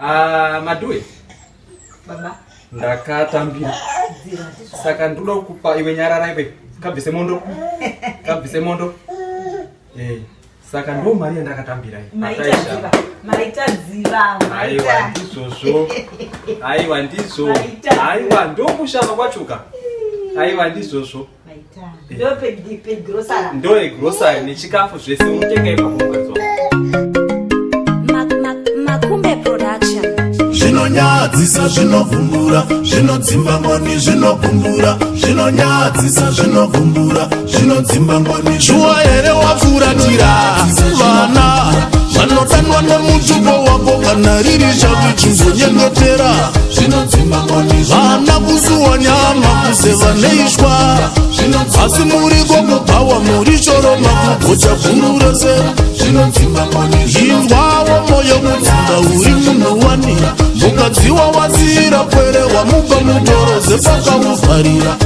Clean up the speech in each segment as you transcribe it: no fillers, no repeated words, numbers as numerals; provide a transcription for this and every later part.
Madue. Baba. Ndakatambira. Saka ndoda kukupa iwe nyarara iwe. Kabvise mondo. Kabvise mondo. Saka ndo mari ndakatambira iyi. Maita dziva. Aiwa ndizvozvo. Aiwa ndizvo. Aiwa ndokushava kwachuka. Aiwa ndizvozvo. Maita. Ndo grocery. Ndo grocery nechikafu zvese unotenga ipapo mukadzi wako. Makumbe Production. Zvinonyadzisa zvinovumbura, zvinodzimba ngoni zvinokumbura, zvinonyadzisa zvinovumbura, zvinodzimba ngoni. Shuwa here wafuratira vana vanodanwa nemutupo wako kana riri shavi chizonyengetera. Zvinodzimba ngoni vana kusuwa nyama kuseva neishwa, asi muriko kupawa muri choroma kugocha guru rese. Zvinodzimba ngoni inzwawo moyo mudzinga uri munhu wani, mukadziwa wazira kwere wamupa mutoro zepakauvharira.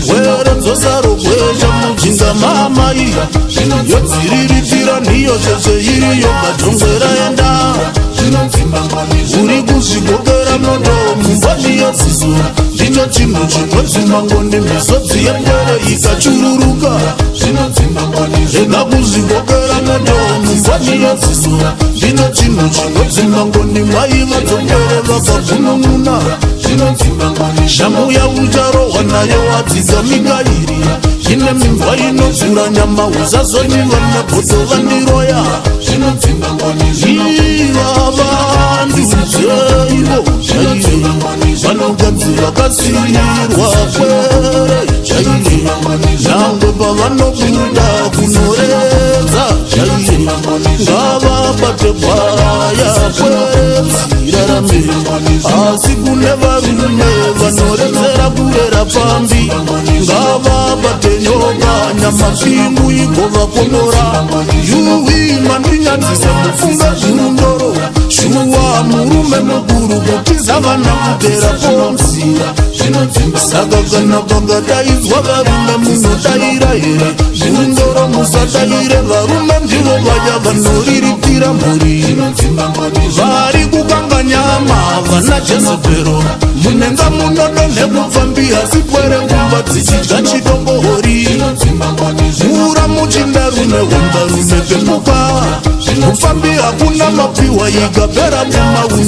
Were dzosaro kwesha mujinga mamai, yodziriritira ndiyo zvese iriyo katongwera enda. Uri kuzvigokera moto mumvani yodzizura, ndicho chinhu chinodzimba ngoni misodzi yembere ikachururuka. Rega kuzvigokera moto mumvani yodzizura, ndicho chinhu chinodzimba ngoni maiva dzongere vakagunun'una. Shambu ya ucharohwa nayo wadzidza mikairi, ine mimva inozura nyama usazonyiva nabhoto vandiroya. Iva vandu chaivo chaivo vanogadzira kasirwa kwere chaivo, nyangwe pavanobuda kunoredza chaivo, ngavabate paya kwezirarambe, asi kune varume vanoredzera kurera pambi, ngavabate nyoka nyamapingu igovakonora. Yuwi mandinyadzisa mufunga zvinundoro, shuwa murume mukuru kutiza vana kudera pomsira. Saka kana pangadaidzwa varume munodaira here, zvinundoro musadaire, varume ndivo vaya vanoriritira mhuri. Vari kukanga nyama vana Jezebhero, munenga munodo nekupfambi asi kwere nguva dzichidya chidombohori. Mura muchinda rume wamba rume pembuka, mupfambi hakuna mapiwa ikapera mumauni.